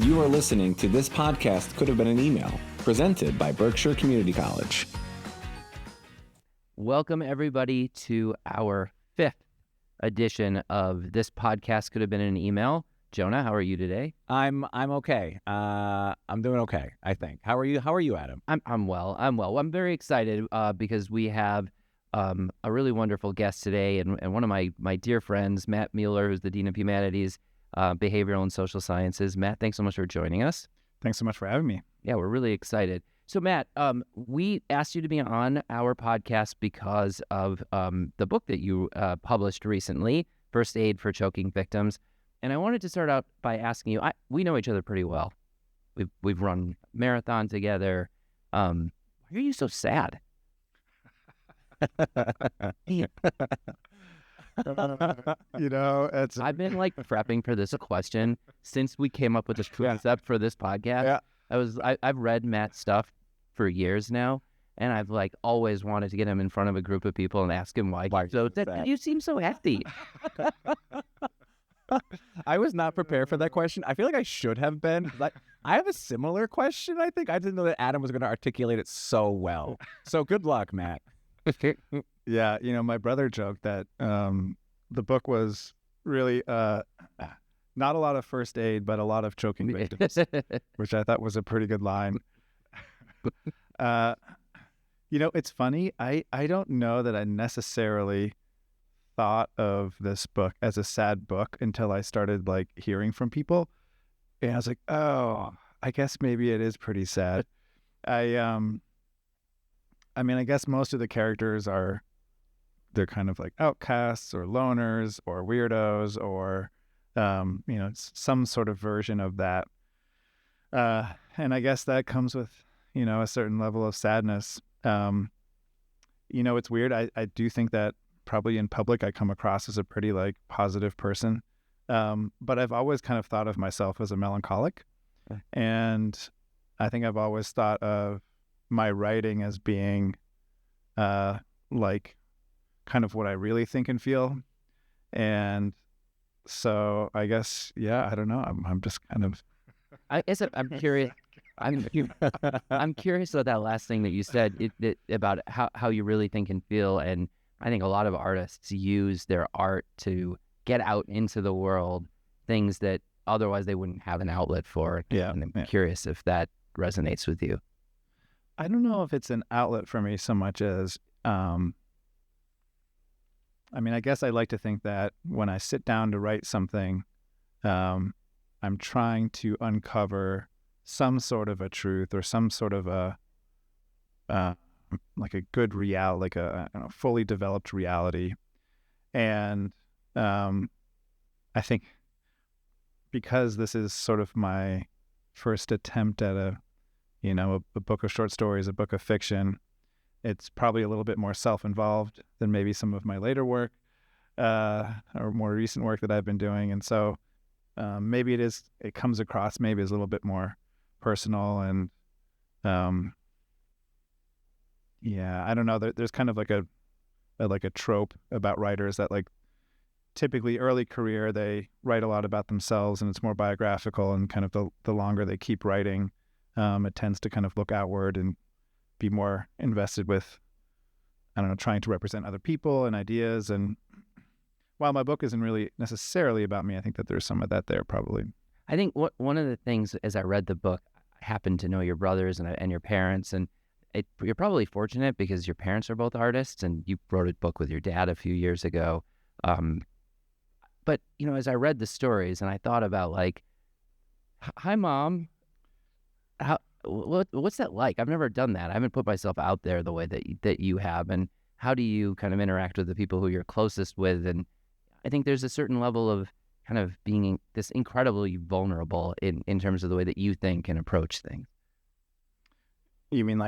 You are listening to This Podcast Could Have Been an Email, presented by Berkshire Community College. Welcome, everybody, to our 5th edition of This Podcast Could Have Been an Email. Jonah, how are you today? I'm okay. I'm doing okay, I think. How are you, Adam? I'm well. I'm very excited because we have a really wonderful guest today, and one of my dear friends, Matt Mueller, who's the Dean of Humanities, Behavioral and Social Sciences. Matt, thanks so much for joining us. Thanks so much for having me. Yeah, we're really excited. So, Matt, we asked you to be on our podcast because of the book that you published recently, First Aid for Choking Victims. And I wanted to start out by asking you, we know each other pretty well. We've run marathon together. Why are you so sad? I've been prepping for this question since we came up with this concept for this podcast. Yeah. I've read Matt's stuff for years now, and I've always wanted to get him in front of a group of people and ask him why. So you seem so happy. I was not prepared for that question. I feel like I should have been. I have a similar question, I think. I didn't know that Adam was going to articulate it so well. So good luck, Matt. Yeah, my brother joked that the book was really not a lot of first aid, but a lot of choking victims, which I thought was a pretty good line. It's funny. I don't know that I necessarily thought of this book as a sad book until I started hearing from people, and I was like, oh, I guess maybe it is pretty sad. I guess most of the characters they're kind of outcasts or loners or weirdos or some sort of version of that, and I guess that comes with a certain level of sadness. It's weird. I do think that probably in public I come across as a pretty positive person, but I've always kind of thought of myself as a melancholic, and I think I've always thought of my writing as being kind of what I really think and feel. And so I guess, I don't know. I'm just kind of. I'm curious. I'm curious about that last thing that you said about how you really think and feel. And I think a lot of artists use their art to get out into the world things that otherwise they wouldn't have an outlet for. Yeah. And I'm curious if that resonates with you. I don't know if it's an outlet for me so much as, I guess I like to think that when I sit down to write something, I'm trying to uncover some sort of a truth or some sort of a good reality, a fully developed reality. And I think because this is sort of my first attempt at a book of short stories, a book of fiction, it's probably a little bit more self-involved than maybe some of my later work or more recent work that I've been doing. And so maybe it comes across maybe as a little bit more personal. And I don't know. There's kind of a trope about writers that typically early career, they write a lot about themselves and it's more biographical, and kind of the longer they keep writing, it tends to kind of look outward and be more invested with, trying to represent other people and ideas. And while my book isn't really necessarily about me, I think that there's some of that there probably. I think one of the things, as I read the book, I happened to know your brothers and your parents, and you're probably fortunate because your parents are both artists, and you wrote a book with your dad a few years ago. But as I read the stories and I thought about hi, Mom, what's that like? I've never done that. I haven't put myself out there the way that you have. And how do you kind of interact with the people who you're closest with? And I think there's a certain level of kind of being this incredibly vulnerable in terms of the way that you think and approach things. You mean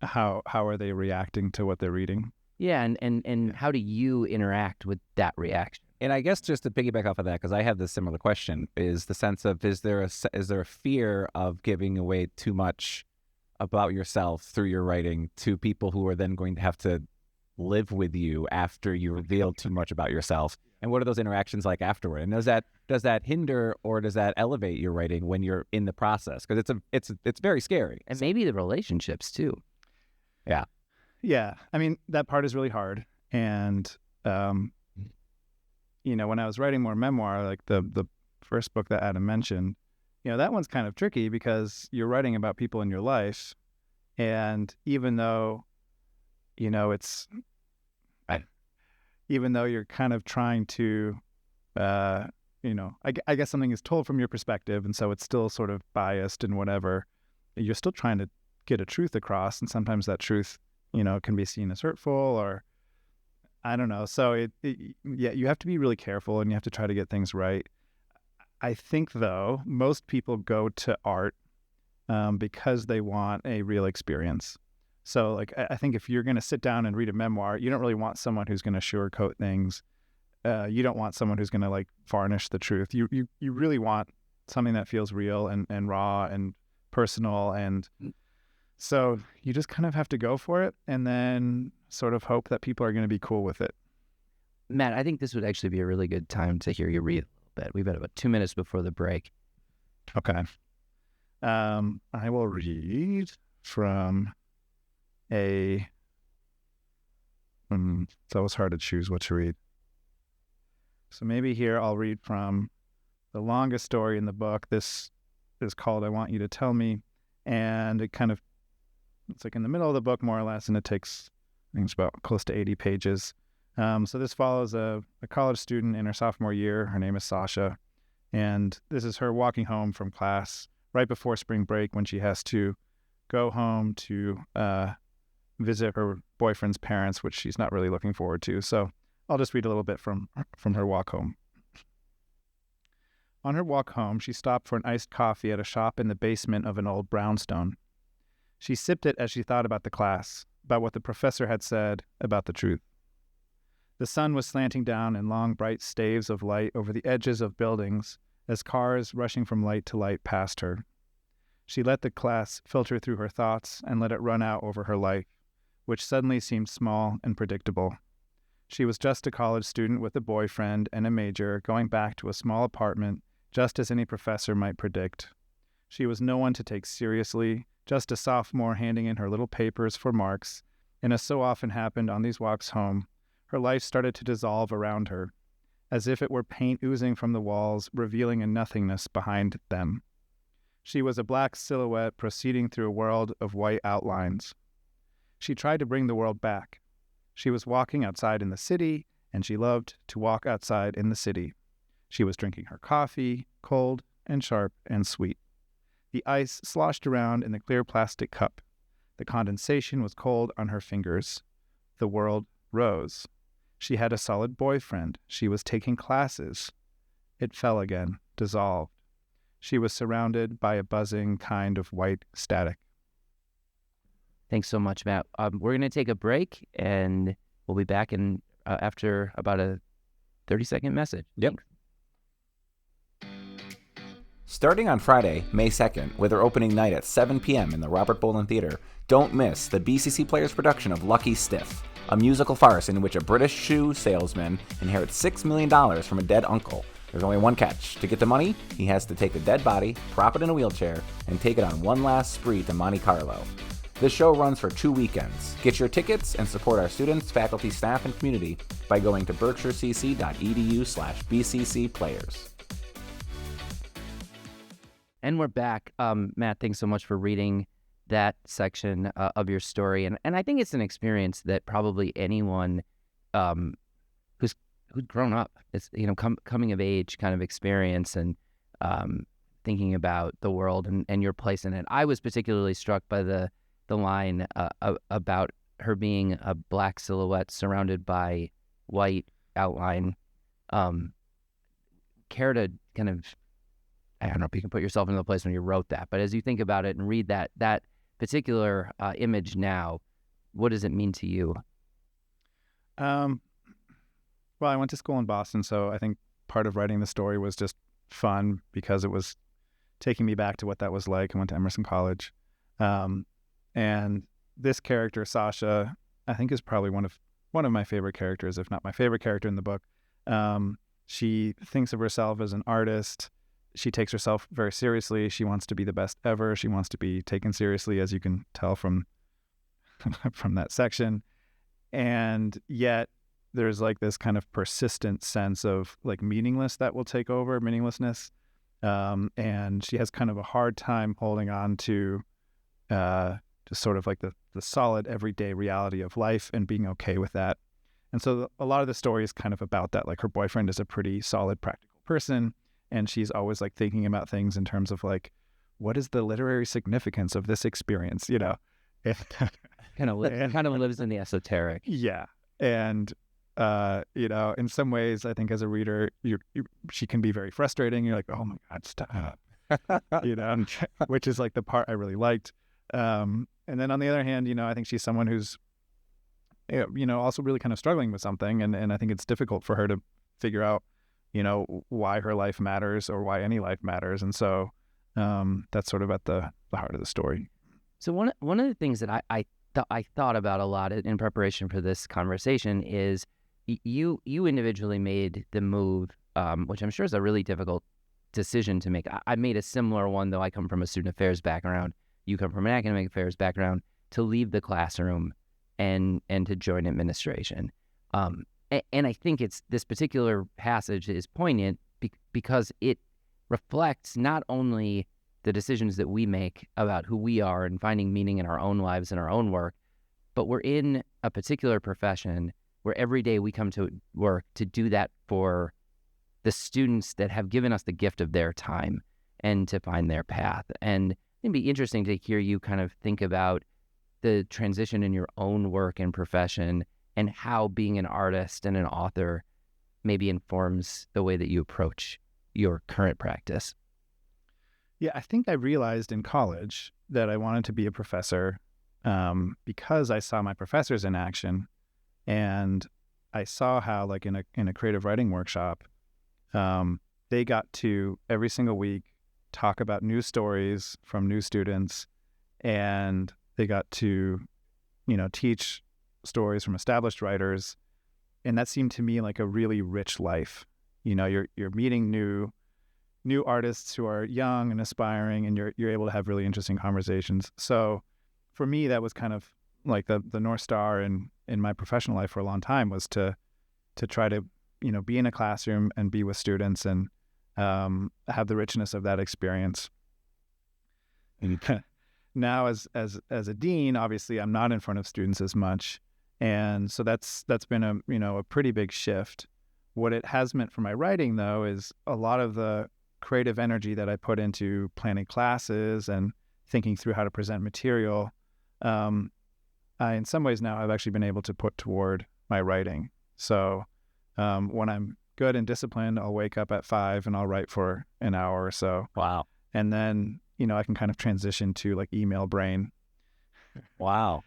how are they reacting to what they're reading? Yeah, and how do you interact with that reaction? And I guess just to piggyback off of that, because I have this similar question, is the sense of is there a fear of giving away too much about yourself through your writing to people who are then going to have to live with you after you reveal too much about yourself? And what are those interactions like afterward? And does that hinder or does that elevate your writing when you're in the process? Because it's very scary. And maybe the relationships too. Yeah. Yeah. I mean, that part is really hard. And, when I was writing more memoir, like the first book that Adam mentioned, that one's kind of tricky because you're writing about people in your life. And even though, even though you're kind of trying to, I guess something is told from your perspective, and so it's still sort of biased and whatever, you're still trying to get a truth across. And sometimes that truth, can be seen as hurtful or I don't know. So you have to be really careful and you have to try to get things right. I think, though, most people go to art because they want a real experience. So, like, I think if you're going to sit down and read a memoir, you don't really want someone who's going to sugarcoat things. You don't want someone who's going to, like, varnish the truth. You really want something that feels real and raw and personal. And so you just kind of have to go for it and then sort of hope that people are going to be cool with it. Matt, I think this would actually be a really good time to hear you read a little bit. We've got about 2 minutes before the break. Okay. I will read from it's always hard to choose what to read. So maybe here I'll read from the longest story in the book. This is called I Want You to Tell Me. And it's like in the middle of the book, more or less, and it takes, I think it's about close to 80 pages. So this follows a college student in her sophomore year. Her name is Sasha. And this is her walking home from class right before spring break when she has to go home to visit her boyfriend's parents, which she's not really looking forward to. So I'll just read a little bit from her walk home. On her walk home, she stopped for an iced coffee at a shop in the basement of an old brownstone. She sipped it as she thought about the class, about what the professor had said about the truth. The sun was slanting down in long, bright staves of light over the edges of buildings as cars rushing from light to light passed her. She let the class filter through her thoughts and let it run out over her life, which suddenly seemed small and predictable. She was just a college student with a boyfriend and a major going back to a small apartment, just as any professor might predict. She was no one to take seriously, just a sophomore handing in her little papers for marks, and as so often happened on these walks home, her life started to dissolve around her, as if it were paint oozing from the walls, revealing a nothingness behind them. She was a black silhouette proceeding through a world of white outlines. She tried to bring the world back. She was walking outside in the city, and she loved to walk outside in the city. She was drinking her coffee, cold and sharp and sweet. The ice sloshed around in the clear plastic cup. The condensation was cold on her fingers. The world rose. She had a solid boyfriend. She was taking classes. It fell again, dissolved. She was surrounded by a buzzing kind of white static. Thanks so much, Matt. We're going to take a break, and we'll be back in after about a 30-second message. Yep. Starting on Friday, May 2nd, with their opening night at 7 p.m. in the Robert Boland Theater, don't miss the BCC Players production of Lucky Stiff, a musical farce in which a British shoe salesman inherits $6 million from a dead uncle. There's only one catch. To get the money, he has to take the dead body, prop it in a wheelchair, and take it on one last spree to Monte Carlo. This show runs for 2 weekends. Get your tickets and support our students, faculty, staff, and community by going to berkshirecc.edu/BCCplayers. And we're back. Matt, thanks so much for reading that section of your story. And I think it's an experience that probably anyone who's grown up, it's coming of age kind of experience and thinking about the world and your place in it. I was particularly struck by the line about her being a black silhouette surrounded by white outline. Care to kind of, I don't know if you can put yourself into the place when you wrote that, but as you think about it and read that particular image now, what does it mean to you? Well, I went to school in Boston, so I think part of writing the story was just fun because it was taking me back to what that was like. I went to Emerson College. And this character, Sasha, I think is probably one of one of my favorite characters, if not my favorite character in the book. She thinks of herself as an artist. She takes herself very seriously. She wants to be the best ever. She wants to be taken seriously, as you can tell from from that section. And yet there's like this kind of persistent sense of like meaninglessness. And she has kind of a hard time holding on to just sort of like the solid everyday reality of life and being okay with that. And so a lot of the story is kind of about that. Like her boyfriend is a pretty solid, practical person, and she's always like thinking about things in terms of like, what is the literary significance of this experience? You know, kind of lives in the esoteric. Yeah, and you know, in some ways, I think as a reader, she can be very frustrating. You're like, oh my God, stop. You know, which is like the part I really liked. And then on the other hand, you know, I think she's someone who's, you know, also really kind of struggling with something. And I think it's difficult for her to figure out, you know, why her life matters or why any life matters. And so that's sort of at the heart of the story. So one of the things that I thought about a lot in preparation for this conversation is you individually made the move, which I'm sure is a really difficult decision to make. I made a similar one, though I come from a student affairs background. You come from an academic affairs background, to leave the classroom and to join administration. And I think this particular passage is poignant because it reflects not only the decisions that we make about who we are and finding meaning in our own lives and our own work, but we're in a particular profession where every day we come to work to do that for the students that have given us the gift of their time and to find their path. And it'd be interesting to hear you kind of think about the transition in your own work and profession and how being an artist and an author maybe informs the way that you approach your current practice. Yeah, I think I realized in college that I wanted to be a professor because I saw my professors in action, and I saw how, like in a creative writing workshop, they got to every single week talk about new stories from new students, and they got to, you know, teach stories from established writers, and that seemed to me like a really rich life. You know, you're meeting new artists who are young and aspiring, and you're able to have really interesting conversations. So for me, that was kind of like the North Star in my professional life for a long time, was to try to, you know, be in a classroom and be with students and have the richness of that experience. And now as a dean, obviously I'm not in front of students as much. And so that's been a pretty big shift. What it has meant for my writing, though, is a lot of the creative energy that I put into planning classes and thinking through how to present material, I, in some ways now, have actually been able to put toward my writing. So when I'm good and disciplined, I'll wake up at 5 and I'll write for an hour or so. Wow. And then, you know, I can kind of transition to like email brain. Wow.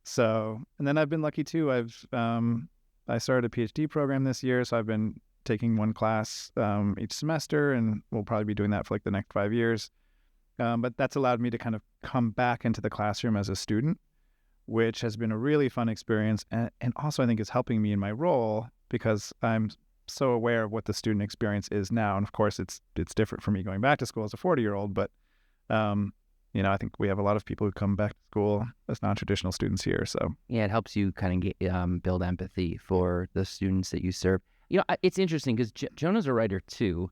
So, and then I've been lucky too. I started a PhD program this year, so I've been taking one class each semester, and we'll probably be doing that for like the next 5 years. But that's allowed me to kind of come back into the classroom as a student, which has been a really fun experience. And also I think is helping me in my role because I'm so aware of what the student experience is now. And of course it's different for me going back to school as a 40-year-old, but you know, I think we have a lot of people who come back to school as non-traditional students here. So yeah, it helps you kind of get, build empathy for the students that you serve. You know, it's interesting because Jonah's a writer too,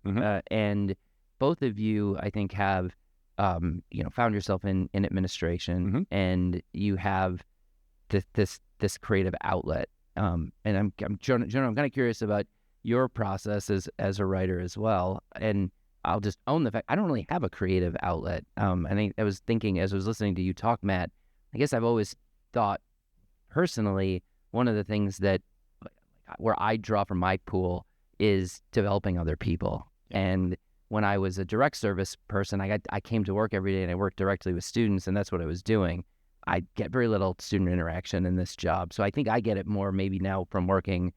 and both of you, I think, have you know, found yourself in administration, and you have this creative outlet. And I'm Jonah, I'm kind of curious about your process as a writer as well. And I'll just own the fact I don't really have a creative outlet. I was thinking as I was listening to you talk, Matt, I guess I've always thought personally, one of the things that where I draw from my pool is developing other people. And when I was a direct service person, I came to work every day and I worked directly with students, and that's what I was doing. I get very little student interaction in this job. So I think I get it more maybe now from working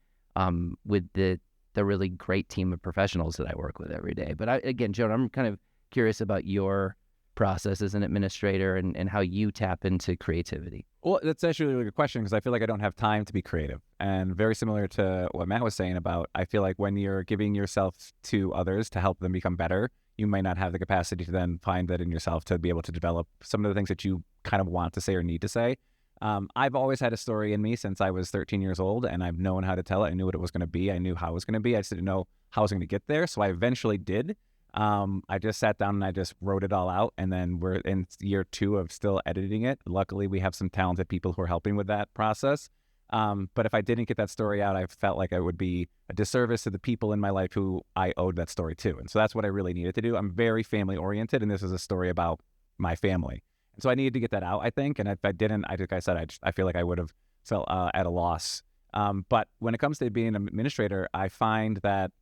with the really great team of professionals that I work with every day. But again, Jonah, I'm kind of curious about your process as an administrator and how you tap into creativity? Well, that's actually a really good question because I feel like I don't have time to be creative. And very similar to what Matt was saying about, I feel like when you're giving yourself to others to help them become better, you might not have the capacity to then find that in yourself to be able to develop some of the things that you kind of want to say or need to say. I've always had a story in me since I was 13 years old, and I've known how to tell it. I knew what it was going to be. I knew how it was going to be. I just didn't know how I was going to get there. So I eventually did. I just sat down and I just wrote it all out. And then we're in year 2 of still editing it. Luckily, we have some talented people who are helping with that process. But if I didn't get that story out, I felt like I would be a disservice to the people in my life who I owed that story to. And so that's what I really needed to do. I'm very family oriented, and this is a story about my family. And so I needed to get that out, I think. And if I didn't, like I said, I feel like I would have felt at a loss. But when it comes to being an administrator, I find that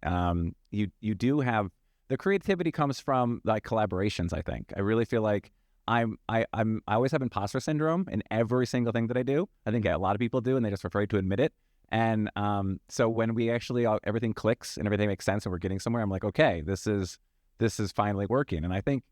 you do have the creativity comes from like collaborations. I think I really feel like I always have imposter syndrome in every single thing that I do. I think a lot of people do, and they just afraid to admit it. And so when we actually everything clicks and everything makes sense and we're getting somewhere, I'm like, okay, this is finally working. And I think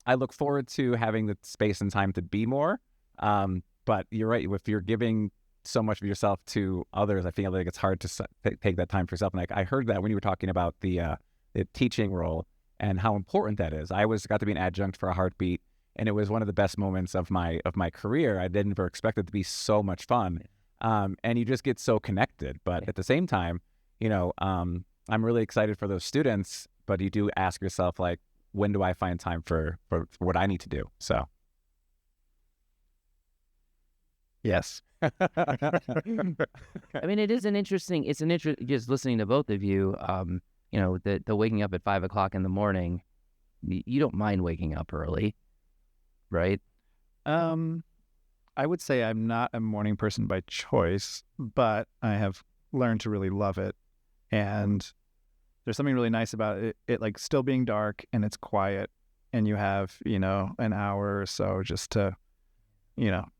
I look forward to having the space and time to be more. But you're right. If you're giving so much of yourself to others, I feel like it's hard to take that time for yourself. And I heard that when you were talking about the teaching role and how important that is. I got to be an adjunct for a heartbeat, and it was one of the best moments of my career. I didn't ever expect it to be so much fun. And you just get so connected. But at the same time, I'm really excited for those students, but you do ask yourself, like, when do I find time for what I need to do? So. Yes. I mean, it's an interesting, just listening to both of you, the waking up at 5 o'clock in the morning, you don't mind waking up early, right? I would say I'm not a morning person by choice, but I have learned to really love it. And there's something really nice about it like still being dark and it's quiet and you have, an hour or so just to,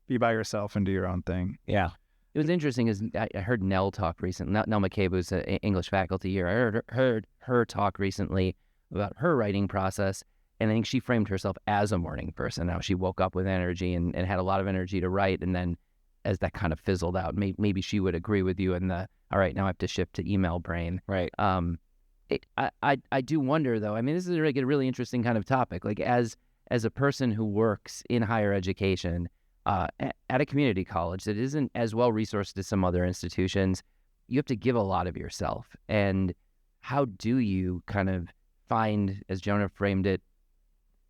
be by yourself and do your own thing. Yeah. It was interesting is I heard Nell talk recently. Nell McCabe was an English faculty here. I heard her talk recently about her writing process. And I think she framed herself as a morning person. Now she woke up with energy and had a lot of energy to write. And then as that kind of fizzled out, maybe she would agree with you in all right, now I have to shift to email brain. Right. I do wonder though, I mean, this is a really interesting kind of topic. Like as a person who works in higher education, at a community college that isn't as well resourced as some other institutions, you have to give a lot of yourself. And how do you kind of find, as Jonah framed it,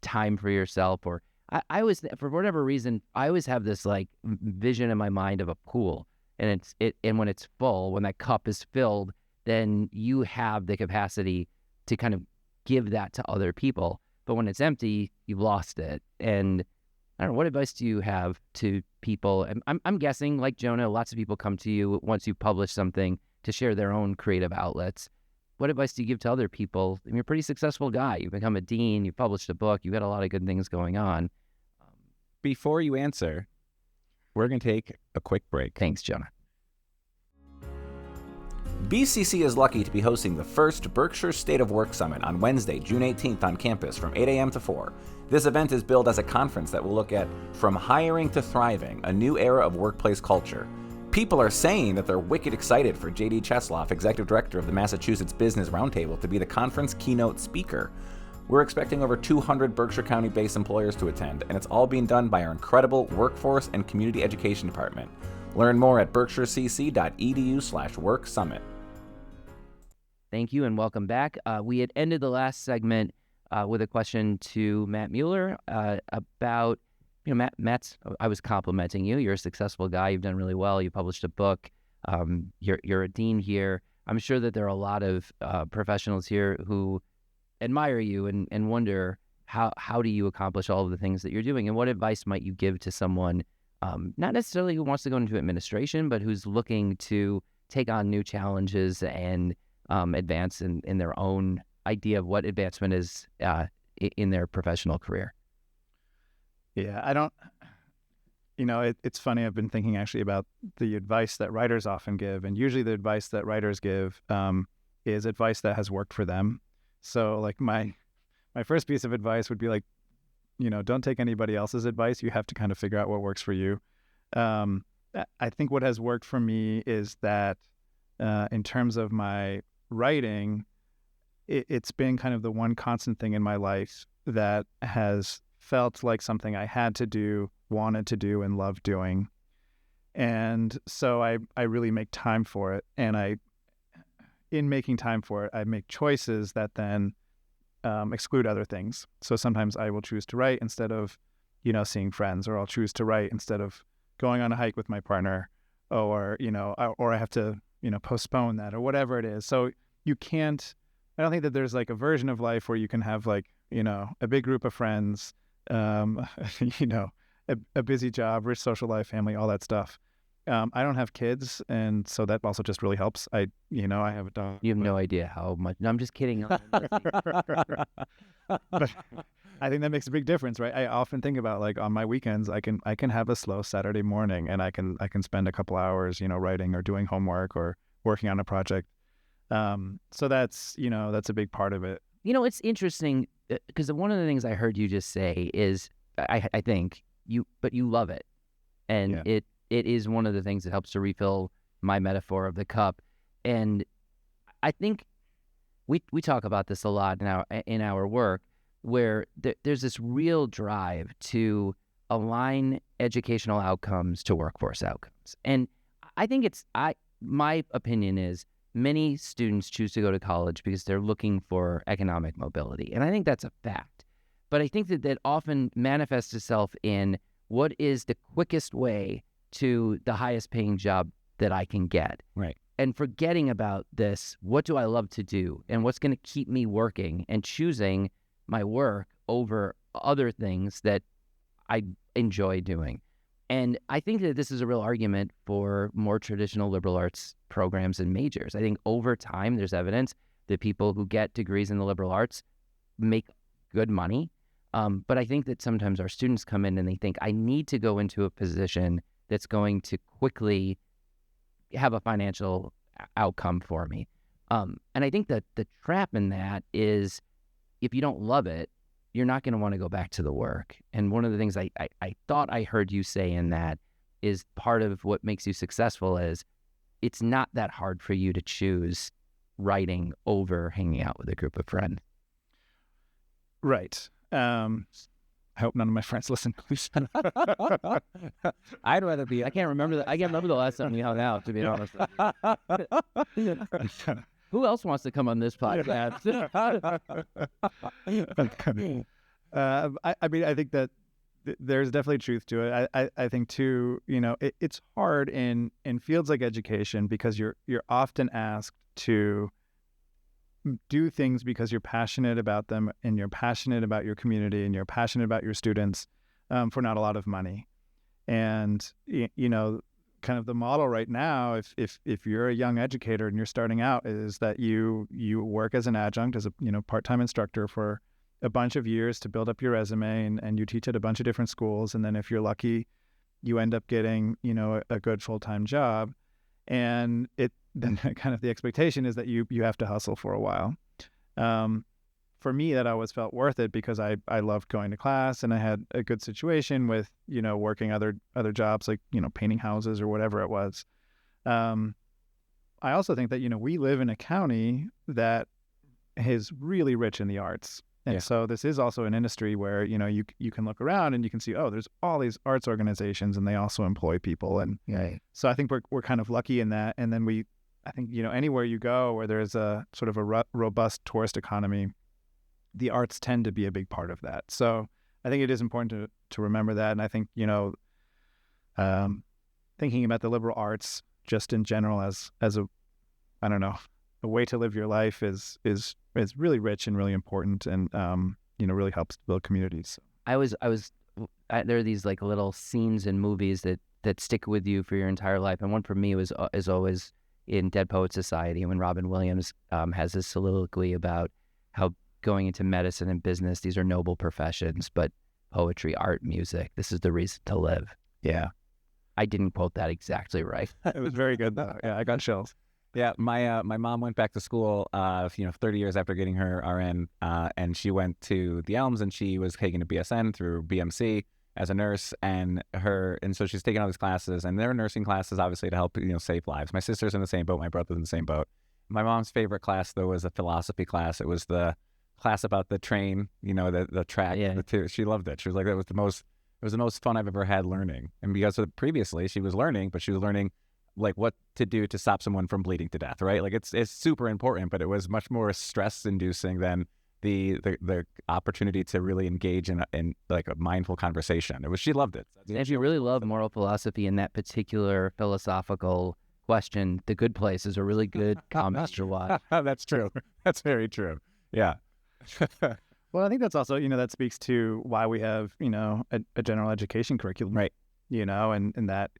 time for yourself? Or I always, for whatever reason, I always have this like vision in my mind of a pool, and and when it's full, when that cup is filled, then you have the capacity to kind of give that to other people. But when it's empty, you've lost it. And I don't know, what advice do you have to people? I'm guessing, like Jonah, lots of people come to you once you publish something to share their own creative outlets. What advice do you give to other people? I mean, you're a pretty successful guy. You've become a dean. You've published a book. You've got a lot of good things going on. Before you answer, we're going to take a quick break. Thanks, Jonah. BCC is lucky to be hosting the first Berkshire State of Work Summit on Wednesday, June 18th on campus from 8 a.m. to 4. This event is billed as a conference that will look at From Hiring to Thriving, a new era of workplace culture. People are saying that they're wicked excited for J.D. Chesloff, Executive Director of the Massachusetts Business Roundtable, to be the conference keynote speaker. We're expecting over 200 Berkshire County-based employers to attend, and it's all being done by our incredible Workforce and Community Education Department. Learn more at berkshirecc.edu/work summit. Thank you and welcome back. We had ended the last segment with a question to Matt Mueller about, Matt's, I was complimenting you. You're a successful guy. You've done really well. You published a book. You're a dean here. I'm sure that there are a lot of professionals here who admire you and wonder how do you accomplish all of the things that you're doing, and what advice might you give to someone, not necessarily who wants to go into administration, but who's looking to take on new challenges and advance in their own idea of what advancement is in their professional career. Yeah, I don't, it's funny. I've been thinking actually about the advice that writers often give. And usually the advice that writers give is advice that has worked for them. So like my first piece of advice would be like, don't take anybody else's advice. You have to kind of figure out what works for you. I think what has worked for me is that in terms of my writing, it's been kind of the one constant thing in my life that has felt like something I had to do, wanted to do, and loved doing. And so I really make time for it. And in making time for it, I make choices that then exclude other things. So sometimes I will choose to write instead of, seeing friends, or I'll choose to write instead of going on a hike with my partner, or I have to, postpone that, or whatever it is. So I don't think that there's like a version of life where you can have like, a big group of friends, a busy job, rich social life, family, all that stuff. I don't have kids, and so that also just really helps. I have a dog. You have no idea how much. No, I'm just kidding. But I think that makes a big difference, right? I often think about, like, on my weekends, I can have a slow Saturday morning, and I can spend a couple hours, writing or doing homework or working on a project. So that's a big part of it. It's interesting because one of the things I heard you just say is, I think you love it, and it is one of the things that helps to refill my metaphor of the cup. And I think we talk about this a lot in our work, where there's this real drive to align educational outcomes to workforce outcomes. And I think my opinion is many students choose to go to college because they're looking for economic mobility. And I think that's a fact. But I think that often manifests itself in what is the quickest way to the highest paying job that I can get. Right. And forgetting about this, what do I love to do? And what's going to keep me working, and choosing my work over other things that I enjoy doing. And I think that this is a real argument for more traditional liberal arts programs and majors. I think over time, there's evidence that people who get degrees in the liberal arts make good money. But I think that sometimes our students come in and they think, I need to go into a position that's going to quickly have a financial outcome for me. And I think that the trap in that is, if you don't love it, you're not going to want to go back to the work. And one of the things I thought I heard you say in that is part of what makes you successful is it's not that hard for you to choose writing over hanging out with a group of friends. Right. I hope none of my friends listen. I'd rather be. I can't remember the last time we hung out, to be honest with you. Who else wants to come on this podcast? I think that there's definitely truth to it. I think too, it's hard in fields like education because you're often asked to do things because you're passionate about them, and you're passionate about your community, and you're passionate about your students, for not a lot of money. And kind of the model right now, if you're a young educator and you're starting out, is that you work as an adjunct, as a part-time instructor for a bunch of years to build up your resume, and you teach at a bunch of different schools, and then if you're lucky, you end up getting a good full-time job, and then kind of the expectation is that you have to hustle for a while. For me, that always felt worth it because I loved going to class, and I had a good situation with working other jobs like painting houses or whatever it was. I also think that we live in a county that is really rich in the arts. And so this is also an industry where, you can look around and you can see, oh, there's all these arts organizations and they also employ people. And so I think we're kind of lucky in that. And then I think, anywhere you go where there's a sort of a robust tourist economy, the arts tend to be a big part of that. So I think it is important to remember that. And I think, thinking about the liberal arts just in general as a way to live your life is really rich and really important, and really helps to build communities. There are these like little scenes in movies that stick with you for your entire life, and one for me is always in Dead Poets Society, when Robin Williams has this soliloquy about how going into medicine and business, these are noble professions, but poetry, art, music, this is the reason to live. Yeah. I didn't quote that exactly right. It was very good though. Yeah, I got chills. Yeah, my mom went back to school, 30 years after getting her RN, and she went to the Elms, and she was taking a BSN through BMC as a nurse, and so she's taking all these classes, and they're nursing classes, obviously, to help save lives. My sister's in the same boat, my brother's in the same boat. My mom's favorite class, though, was a philosophy class. It was the class about the train, the track. Yeah. She loved it. She was like, it was the most fun I've ever had learning. And because previously she was learning, but she was learning like what to do to stop someone from bleeding to death, right? Like it's super important, but it was much more stress inducing than the opportunity to really engage in like a mindful conversation. She loved it. If you really love moral philosophy in that particular philosophical question, The Good Place is a really good comic to watch. That's true. That's very true. Yeah. Well, I think that's also, that speaks to why we have, a general education curriculum. Right. And that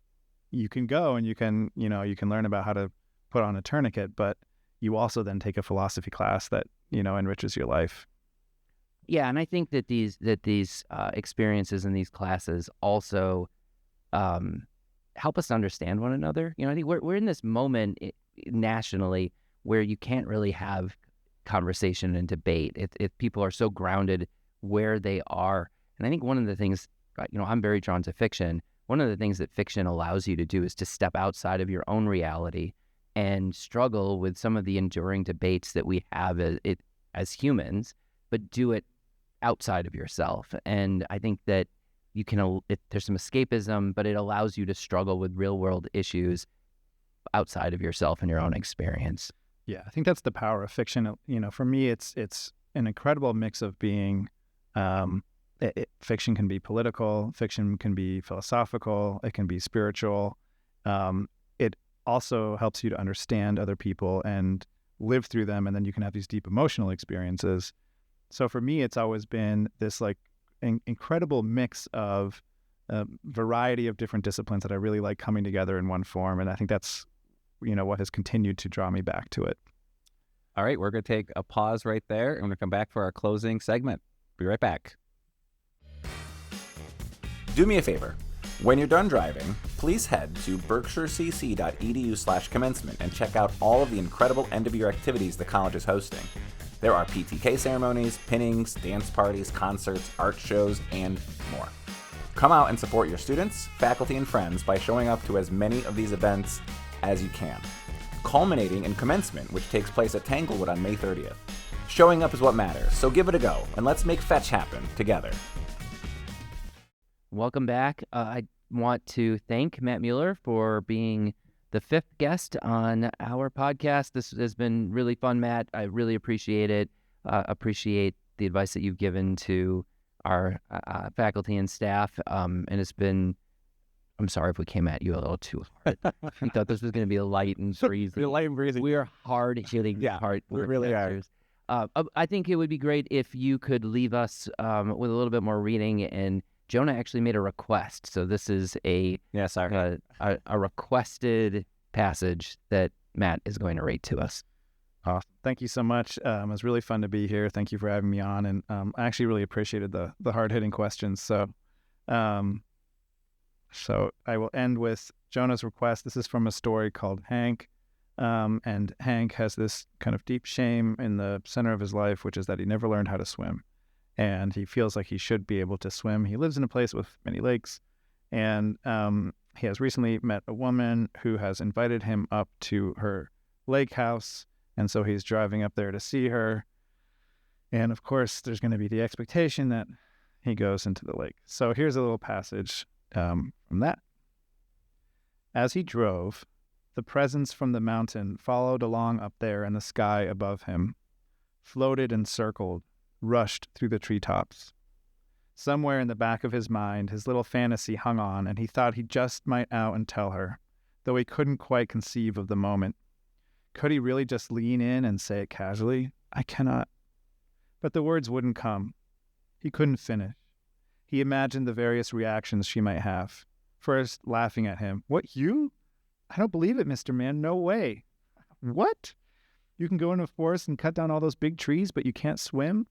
you can go and you can learn about how to put on a tourniquet, but you also then take a philosophy class that, enriches your life. Yeah, and I think that these experiences in these classes also help us understand one another. I think we're in this moment nationally where you can't really have conversation and debate if people are so grounded where they are. And I think one of the things, I'm very drawn to fiction. One of the things that fiction allows you to do is to step outside of your own reality and struggle with some of the enduring debates that we have as humans, but do it outside of yourself. And I think that you can, there's some escapism, but it allows you to struggle with real world issues outside of yourself and your own experience. Yeah, I think that's the power of fiction. For me, it's an incredible mix of being, fiction can be political, fiction can be philosophical, it can be spiritual. It also helps you to understand other people and live through them, and then you can have these deep emotional experiences. So for me, it's always been this like incredible mix of variety of different disciplines that I really like coming together in one form, and I think that's what has continued to draw me back to it. All right, we're going to take a pause right there, and we're going to come back for our closing segment. Be right back. Do me a favor. When you're done driving, please head to berkshirecc.edu/commencement and check out all of the incredible end-of-year activities the college is hosting. There are PTK ceremonies, pinnings, dance parties, concerts, art shows, and more. Come out and support your students, faculty, and friends by showing up to as many of these events as you can, culminating in commencement, which takes place at Tanglewood on May 30th. Showing up is what matters, so give it a go, and let's make fetch happen together. Welcome back. I want to thank Matt Mueller for being the fifth guest on our podcast. This has been really fun, Matt. I really appreciate it. Appreciate the advice that you've given to our faculty and staff. And it's been, I'm sorry if we came at you a little too hard. I thought this was going to be light and breezy. Light and breezy. We are hard hitting. Yeah, we really are. I think it would be great if you could leave us with a little bit more reading. And Jonah actually made a request, so this is a requested passage that Matt is going to read to us. Thank you so much. It was really fun to be here. Thank you for having me on, and I actually really appreciated the hard-hitting questions. So I will end with Jonah's request. This is from a story called Hank, and Hank has this kind of deep shame in the center of his life, which is that he never learned how to swim. And he feels like he should be able to swim. He lives in a place with many lakes, and he has recently met a woman who has invited him up to her lake house, and so he's driving up there to see her. And of course, there's going to be the expectation that he goes into the lake. So here's a little passage from that. As he drove, the presence from the mountain followed along up there in the sky above him, floated and circled, rushed through the treetops. Somewhere in the back of his mind, his little fantasy hung on, and he thought he just might out and tell her, though he couldn't quite conceive of the moment. Could he really just lean in and say it casually? I cannot. But the words wouldn't come. He couldn't finish. He imagined the various reactions she might have. First, laughing at him. What, you? I don't believe it, Mr. Man. No way. What? You can go into a forest and cut down all those big trees, but you can't swim?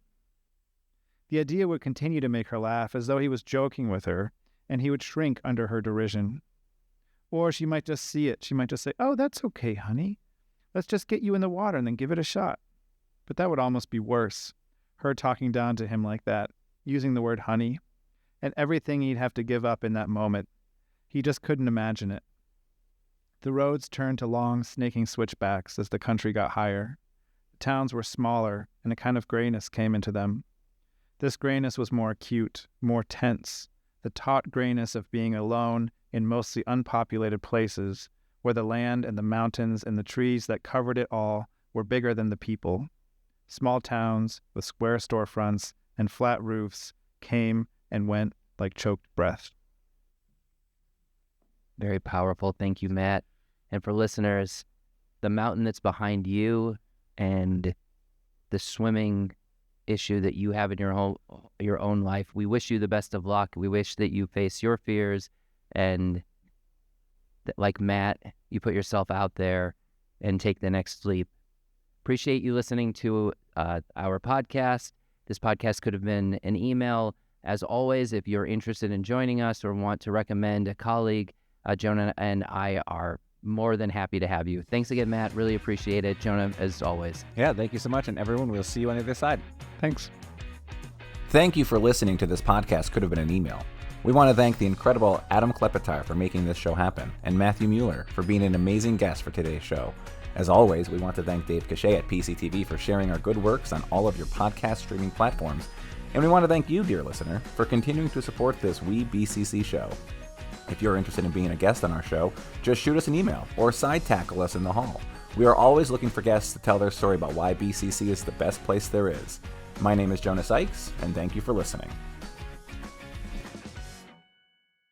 The idea would continue to make her laugh, as though he was joking with her, and he would shrink under her derision. Or she might just see it. She might just say, oh, that's okay, honey. Let's just get you in the water and then give it a shot. But that would almost be worse. Her talking down to him like that, using the word honey, and everything he'd have to give up in that moment. He just couldn't imagine it. The roads turned to long, snaking switchbacks as the country got higher. The towns were smaller, and a kind of grayness came into them. This grayness was more acute, more tense, the taut grayness of being alone in mostly unpopulated places, where the land and the mountains and the trees that covered it all were bigger than the people. Small towns with square storefronts and flat roofs came and went like choked breath. Very powerful. Thank you, Matt. And for listeners, the mountain that's behind you and the swimming issue that you have in your own life, we wish you the best of luck. We wish that you face your fears and that, like Matt, you put yourself out there and take the next leap. Appreciate you listening to our podcast. This podcast could have been an email. As always, if you're interested in joining us or want to recommend a colleague, Jonah and I are more than happy to have you. Thanks again, Matt. Really appreciate it. Jonah, as always. Yeah, thank you so much. And everyone, we'll see you on the other side. Thanks. Thank you for listening to this podcast. Could have been an email. We want to thank the incredible Adam Klepetar for making this show happen, and Matthew Mueller for being an amazing guest for today's show. As always, we want to thank Dave Cachet at PCTV for sharing our good works on all of your podcast streaming platforms. And we want to thank you, dear listener, for continuing to support this WeBCC show. If you're interested in being a guest on our show, just shoot us an email or side tackle us in the hall. We are always looking for guests to tell their story about why BCC is the best place there is. My name is Jonah Sykes, and thank you for listening.